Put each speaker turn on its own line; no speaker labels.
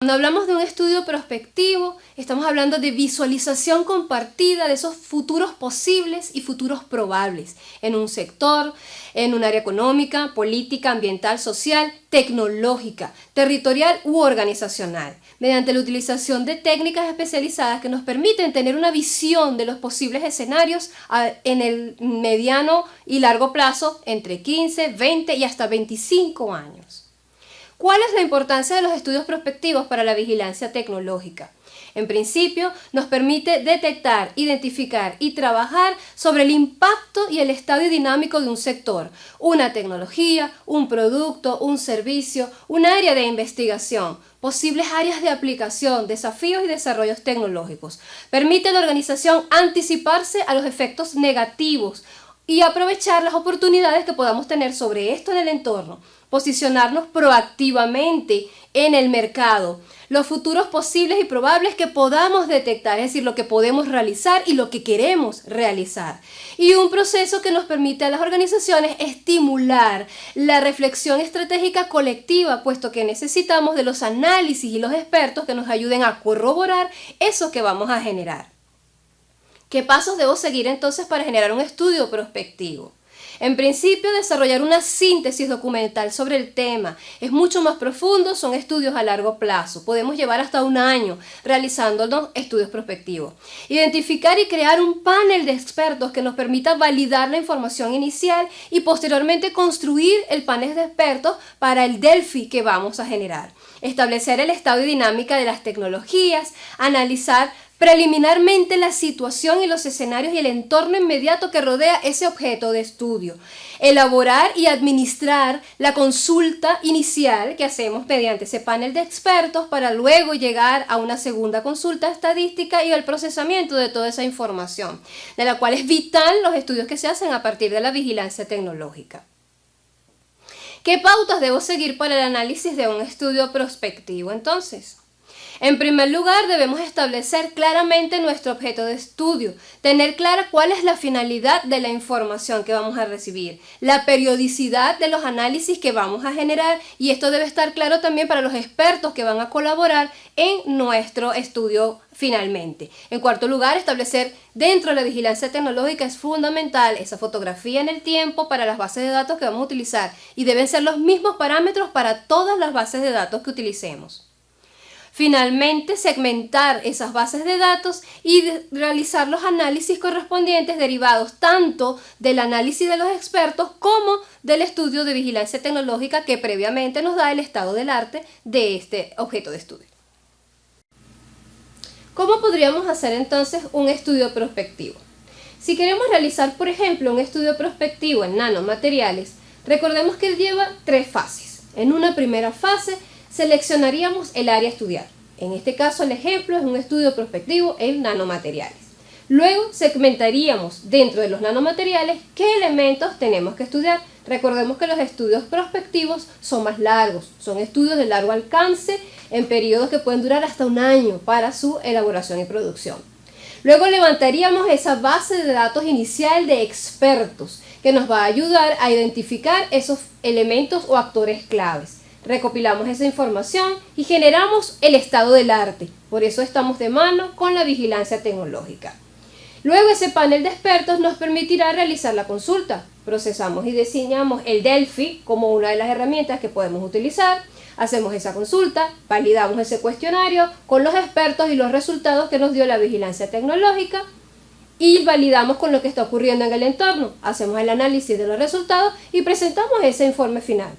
Cuando hablamos de un estudio prospectivo, estamos hablando de visualización compartida de esos futuros posibles y futuros probables en un sector, en un área económica, política, ambiental, social, tecnológica, territorial u organizacional, mediante la utilización de técnicas especializadas que nos permiten tener una visión de los posibles escenarios en el mediano y largo plazo entre 15, 20 y hasta 25 años. ¿Cuál es la importancia de los estudios prospectivos para la vigilancia tecnológica? En principio, nos permite detectar, identificar y trabajar sobre el impacto y el estado dinámico de un sector, una tecnología, un producto, un servicio, un área de investigación, posibles áreas de aplicación, desafíos y desarrollos tecnológicos. Permite a la organización anticiparse a los efectos negativos y aprovechar las oportunidades que podamos tener sobre esto en el entorno, posicionarnos proactivamente en el mercado, los futuros posibles y probables que podamos detectar, es decir, lo que podemos realizar y lo que queremos realizar. Y un proceso que nos permite a las organizaciones estimular la reflexión estratégica colectiva, puesto que necesitamos de los análisis y los expertos que nos ayuden a corroborar eso que vamos a generar. ¿Qué pasos debo seguir entonces para generar un estudio prospectivo? En principio, desarrollar una síntesis documental sobre el tema. Es mucho más profundo, son estudios a largo plazo. Podemos llevar hasta un año realizando los estudios prospectivos. Identificar y crear un panel de expertos que nos permita validar la información inicial y posteriormente construir el panel de expertos para el Delphi que vamos a generar. Establecer el estado y dinámica de las tecnologías, analizar preliminarmente la situación y los escenarios y el entorno inmediato que rodea ese objeto de estudio. Elaborar y administrar la consulta inicial que hacemos mediante ese panel de expertos para luego llegar a una segunda consulta estadística y el procesamiento de toda esa información, de la cual es vital los estudios que se hacen a partir de la vigilancia tecnológica. ¿Qué pautas debo seguir para el análisis de un estudio prospectivo entonces? En primer lugar, debemos establecer claramente nuestro objeto de estudio, tener clara cuál es la finalidad de la información que vamos a recibir, la periodicidad de los análisis que vamos a generar, y esto debe estar claro también para los expertos que van a colaborar en nuestro estudio finalmente. En cuarto lugar, establecer dentro de la vigilancia tecnológica es fundamental esa fotografía en el tiempo para las bases de datos que vamos a utilizar, y deben ser los mismos parámetros para todas las bases de datos que utilicemos. Finalmente, segmentar esas bases de datos y realizar los análisis correspondientes derivados tanto del análisis de los expertos como del estudio de vigilancia tecnológica que previamente nos da el estado del arte de este objeto de estudio. ¿Cómo podríamos hacer entonces un estudio prospectivo? Si queremos realizar, por ejemplo, un estudio prospectivo en nanomateriales, recordemos que lleva 3 fases. En una primera fase, seleccionaríamos el área a estudiar. En este caso, el ejemplo es un estudio prospectivo en nanomateriales. Luego, segmentaríamos dentro de los nanomateriales qué elementos tenemos que estudiar. Recordemos que los estudios prospectivos son más largos, son estudios de largo alcance en periodos que pueden durar hasta un año para su elaboración y producción. Luego levantaríamos esa base de datos inicial de expertos que nos va a ayudar a identificar esos elementos o actores claves. Recopilamos esa información y generamos el estado del arte. Por eso estamos de mano con la vigilancia tecnológica. Luego ese panel de expertos nos permitirá realizar la consulta. Procesamos y diseñamos el Delphi como una de las herramientas que podemos utilizar. Hacemos esa consulta, validamos ese cuestionario con los expertos y los resultados que nos dio la vigilancia tecnológica y validamos con lo que está ocurriendo en el entorno. Hacemos el análisis de los resultados y presentamos ese informe final.